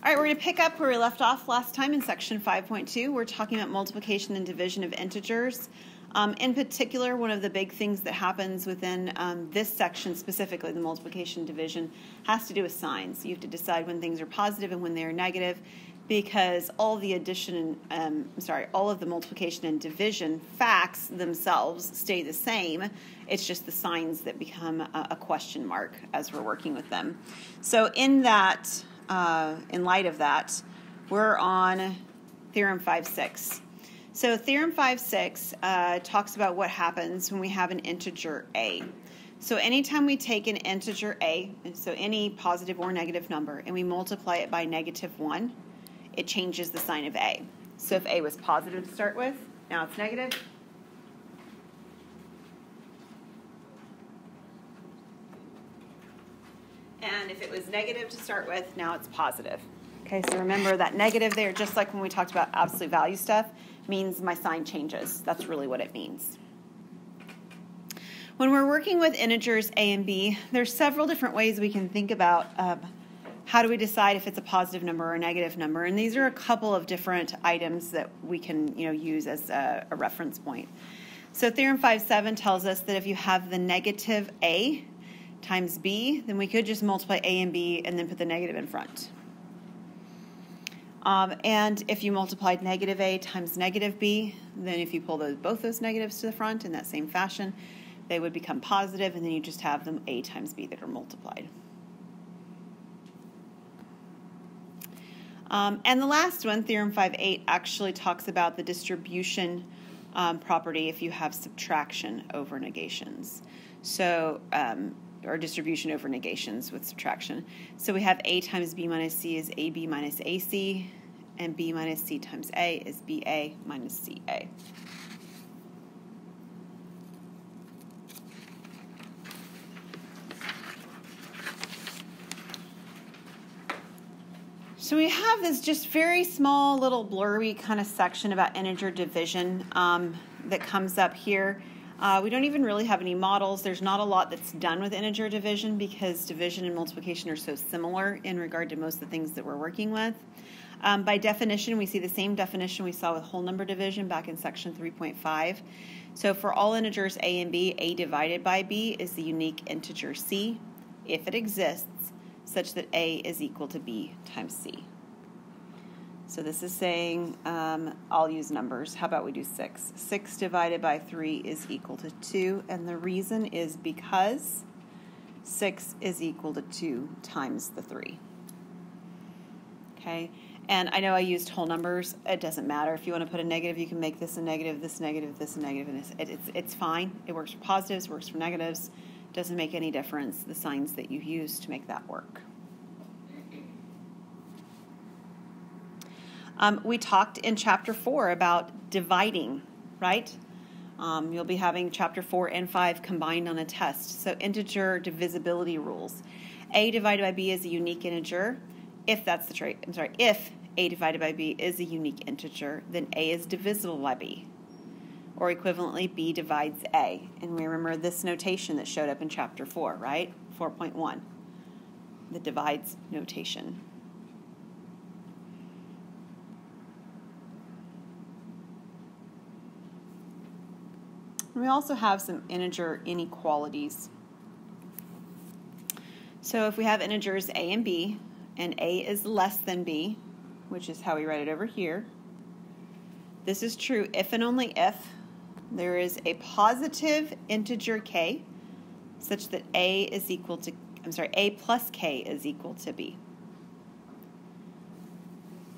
All right, we're going to pick up where we left off last time in section 5.2. We're talking about multiplication and division of integers. In particular, one of the big things that happens within this section, specifically the multiplication and division, has to do with signs. You have to decide when things are positive and when they are negative, because all the all of the multiplication and division facts themselves stay the same. It's just the signs that become a question mark as we're working with them. So in that, in light of that, we're on Theorem 5.6. So Theorem 5.6 talks about what happens when we have an integer a. So anytime we take an integer a, so any positive or negative number, and we multiply it by -1, it changes the sign of a. So if a was positive to start with, now it's negative. And if it was negative to start with, now it's positive. Okay, so remember that negative there, just like when we talked about absolute value stuff, means my sign changes. That's really what it means. When we're working with integers a and b, there's several different ways we can think about how do we decide if it's a positive number or a negative number. And these are a couple of different items that we can use as a reference point. So Theorem 5.7 tells us that if you have the negative a times b, then we could just multiply a and b and then put the negative in front. And if you multiplied negative a times negative b, then if you pull both those negatives to the front in that same fashion, they would become positive, and then you just have them a times b that are multiplied. And the last one, Theorem 5.8, actually talks about the distribution property if you have subtraction over negations. So, or distribution over negations with subtraction. So we have a times b minus c is ab minus ac, and b minus c times a is ba minus ca. So we have this just very small little blurry kind of section about integer division that comes up here. We don't even really have any models. There's not a lot that's done with integer division because division and multiplication are so similar in regard to most of the things that we're working with. By definition, we see the same definition we saw with whole number division back in section 3.5. So for all integers a and b, a divided by b is the unique integer c if it exists, such that a is equal to b times c. So this is saying, I'll use numbers. How about we do 6? 6 divided by 3 is equal to 2, and the reason is because 6 is equal to 2 times the 3. Okay, and I know I used whole numbers. It doesn't matter. If you want to put a negative, you can make this a negative, this a negative, this a negative, and it's fine. It works for positives, works for negatives. Doesn't make any difference, the signs that you use to make that work. We talked in chapter 4 about dividing, right? You'll be having chapter 4 and 5 combined on a test. So integer divisibility rules. A divided by b is a unique integer. If that's the trait, if a divided by b is a unique integer, then a is divisible by b. Or equivalently, b divides a. And we remember this notation that showed up in chapter 4, right? 4.1, the divides notation. And we also have some integer inequalities. So if we have integers a and b, and a is less than b, which is how we write it over here, this is true if and only if there is a positive integer k such that a is equal to, a plus k is equal to b.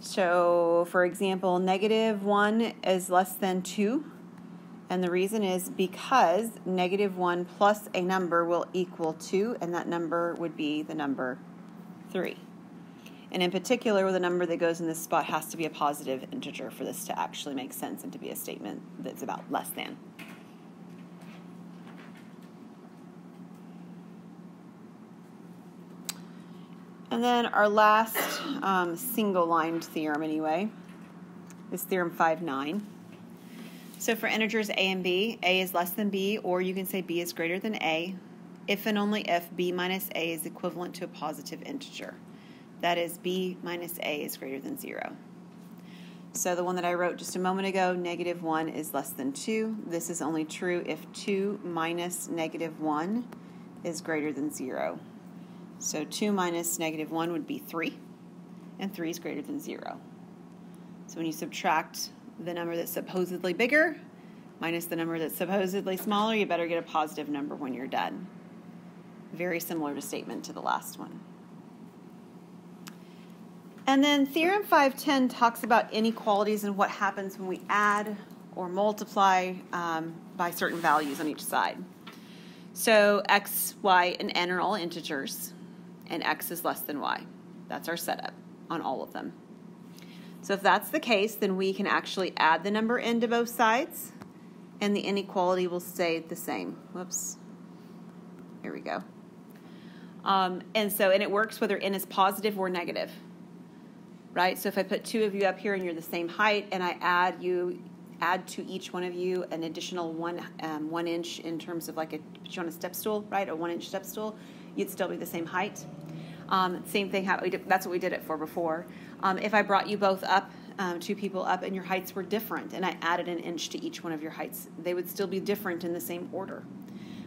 So, for example, -1 is less than 2, and the reason is because -1 plus a number will equal 2, and that number would be the number 3. And in particular, the number that goes in this spot has to be a positive integer for this to actually make sense and to be a statement that's about less than. And then our last single-lined theorem anyway is Theorem 5.9. So for integers a and b, a is less than b, or you can say b is greater than a, if and only if b minus a is equivalent to a positive integer. That is b minus a is greater than 0. So the one that I wrote just a moment ago, negative 1 is less than 2. This is only true if 2 minus negative 1 is greater than 0. So 2 minus negative 1 would be 3, and 3 is greater than 0. So when you subtract the number that's supposedly bigger minus the number that's supposedly smaller, you better get a positive number when you're done. Very similar to statement to the last one. And then Theorem 510 talks about inequalities and what happens when we add or multiply by certain values on each side. So x, y, and n are all integers, and x is less than y. That's our setup on all of them. So if that's the case, then we can actually add the number n to both sides, and the inequality will stay the same. Whoops. Here we go. And it works whether n is positive or negative. Right? So if I put 2 of you up here and you're the same height, and I add to each one of you an additional 1 inch in terms of like put you on a step stool, right? A 1 inch step stool, you'd still be the same height. Same thing. That's what we did it for before. If I brought you both up, 2 people up, and your heights were different, and I added an inch to each one of your heights, they would still be different in the same order.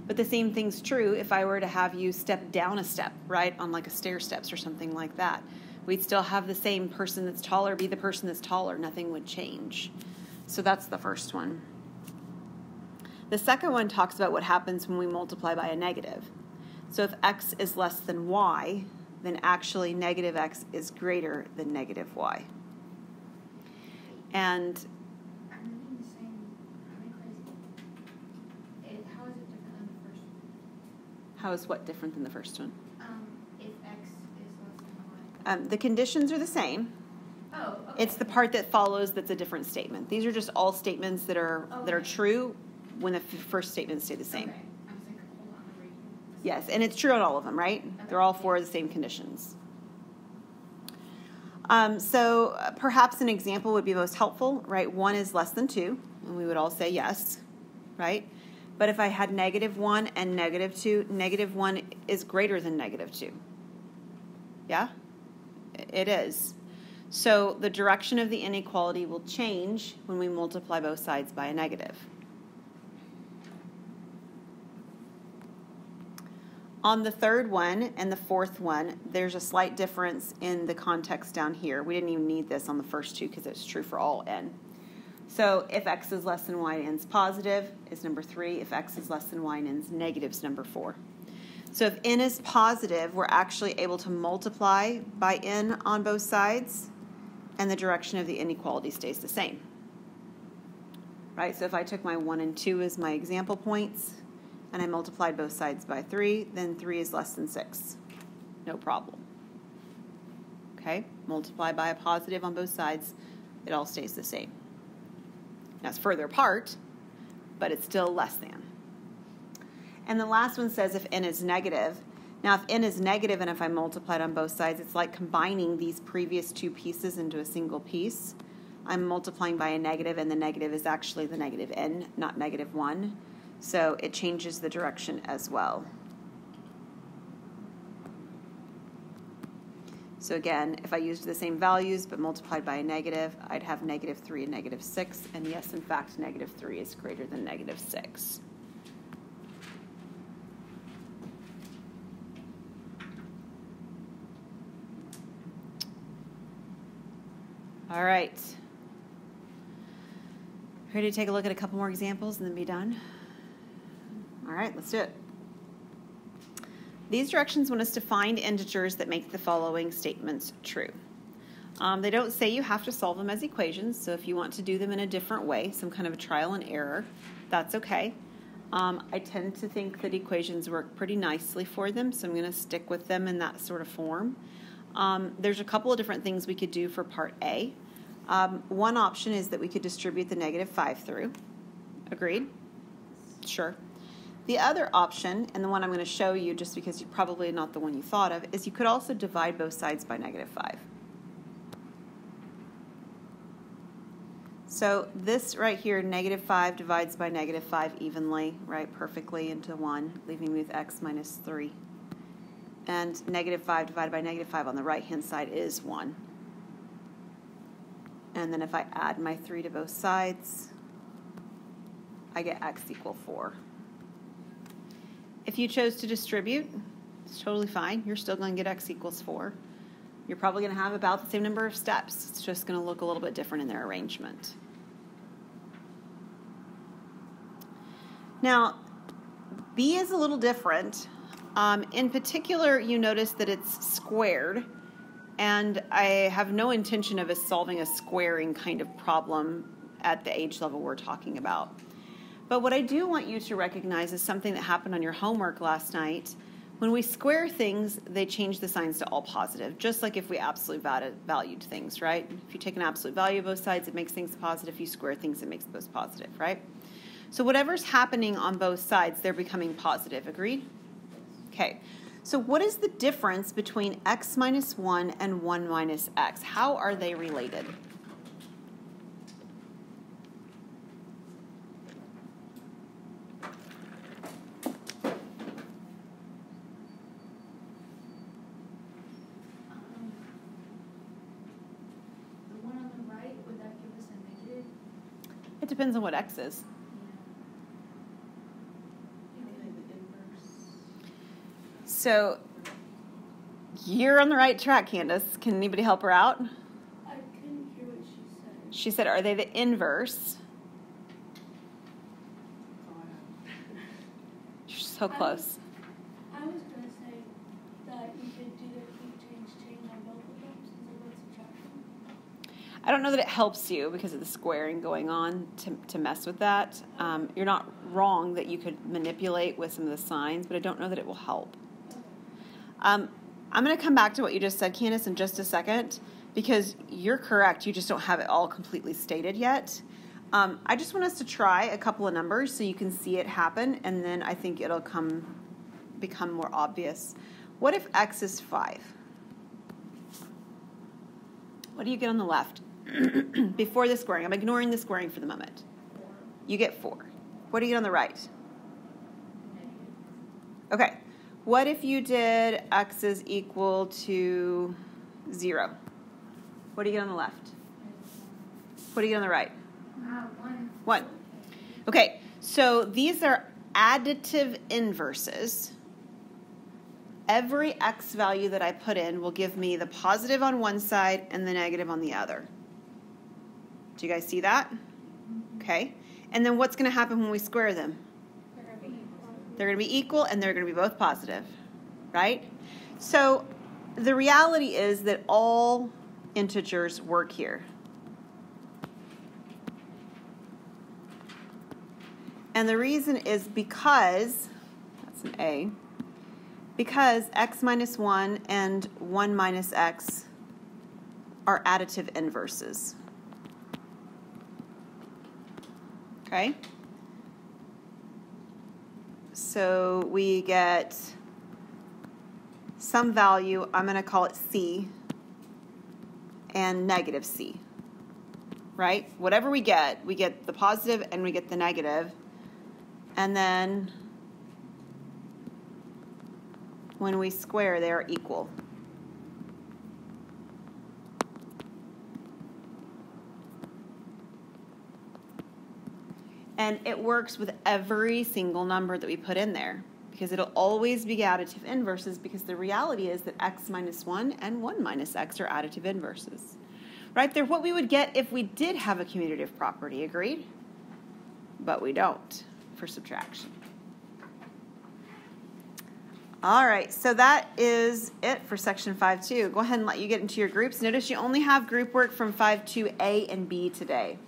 But the same thing's true if I were to have you step down a step, right, on like a stair steps or something like that. We'd still have the same person that's taller be the person that's taller. Nothing would change. So that's the first one. The second one talks about what happens when we multiply by a negative. So if x is less than y, then actually negative x is greater than negative y. And I'm reading the same. Am I crazy? How is it different than the first one? how is what different than the first one? If x is less than y. The conditions are the same. Oh, okay. It's the part that follows that's a different statement. These are just all statements that are true when the first statements stay the same. Okay. I was like, hold on, I'm reading. Yes, and it's true on all of them, right? Okay. They're all for the same conditions. So perhaps an example would be most helpful, right? 1 is less than 2, and we would all say yes, right? But if I had negative 1 and negative 2, negative 1 is greater than negative 2. Yeah? It is. So the direction of the inequality will change when we multiply both sides by a negative. On the third one and the fourth one, there's a slight difference in the context down here. We didn't even need this on the first two because it's true for all n. So if x is less than y and n is positive is number 3. If x is less than y and n is negative is number 4. So if n is positive, we're actually able to multiply by n on both sides, and the direction of the inequality stays the same. Right? So if I took my 1 and 2 as my example points, and I multiplied both sides by 3, then 3 is less than 6. No problem. Okay? Multiply by a positive on both sides, it all stays the same. Now it's further apart, but it's still less than. And the last one says if n is negative. Now if n is negative and if I multiplied on both sides, it's like combining these previous two pieces into a single piece. I'm multiplying by a negative, and the negative is actually the negative n, not negative 1. So it changes the direction as well. So again, if I used the same values but multiplied by a negative, I'd have negative 3 and negative 6. And yes, in fact, negative 3 is greater than negative 6. All right. Ready to take a look at a couple more examples and then be done? All right, let's do it. These directions want us to find integers that make the following statements true. They don't say you have to solve them as equations, so if you want to do them in a different way, some kind of a trial and error, that's okay. I tend to think that equations work pretty nicely for them, so I'm going to stick with them in that sort of form. There's a couple of different things we could do for part A. One option is that we could distribute the negative 5 through. Agreed? Sure. The other option, and the one I'm going to show you just because you're probably not the one you thought of, is you could also divide both sides by negative 5. So this right here, negative 5 divides by negative 5 evenly, right, perfectly into 1, leaving me with x minus 3. And negative 5 divided by negative 5 on the right-hand side is 1. And then if I add my 3 to both sides, I get x equal 4. If you chose to distribute, it's totally fine. You're still going to get x equals 4. You're probably going to have about the same number of steps. It's just going to look a little bit different in their arrangement. Now, B is a little different. In particular, you notice that it's squared, and I have no intention of us solving a squaring kind of problem at the age level we're talking about. But what I do want you to recognize is something that happened on your homework last night. When we square things, they change the signs to all positive, just like if we absolute valued things, right? If you take an absolute value of both sides, it makes things positive. If you square things, it makes both positive, right? So whatever's happening on both sides, they're becoming positive. Agreed? Okay. So what is the difference between x minus 1 and 1 minus x? How are they related? The one on the right, would that give us a negative? It depends on what x is. So you're on the right track, Candace. Can anybody help her out? I couldn't hear what she said. She said, are they the inverse? You're so close. I was going to say that you could do the keep change on both of them since it was subtraction. I don't know that it helps you because of the squaring going on to mess with that. You're not wrong that you could manipulate with some of the signs, but I don't know that it will help. I'm going to come back to what you just said, Candace, in just a second, because you're correct. You just don't have it all completely stated yet. I just want us to try a couple of numbers so you can see it happen, and then I think it'll become more obvious. What if x is 5? What do you get on the left? Before the squaring. I'm ignoring the squaring for the moment. 4. You get 4. What do you get on the right? Okay. What if you did x is equal to 0? What do you get on the left? What do you get on the right? 1. 1. Okay, so these are additive inverses. Every x value that I put in will give me the positive on one side and the negative on the other. Do you guys see that? Okay. And then what's going to happen when we square them? They're going to be equal, and they're going to be both positive, right? So the reality is that all integers work here. And the reason is because, that's an A, because x minus 1 and 1 minus x are additive inverses. Okay? So we get some value, I'm going to call it C, and negative C, right? Whatever we get the positive and we get the negative, and then when we square, they are equal. And it works with every single number that we put in there because it'll always be additive inverses because the reality is that x minus 1 and 1 minus x are additive inverses. Right? They're what we would get if we did have a commutative property, agreed? But we don't for subtraction. All right, so that is it for section 5.2. Go ahead and let you get into your groups. Notice you only have group work from 5.2A and B today.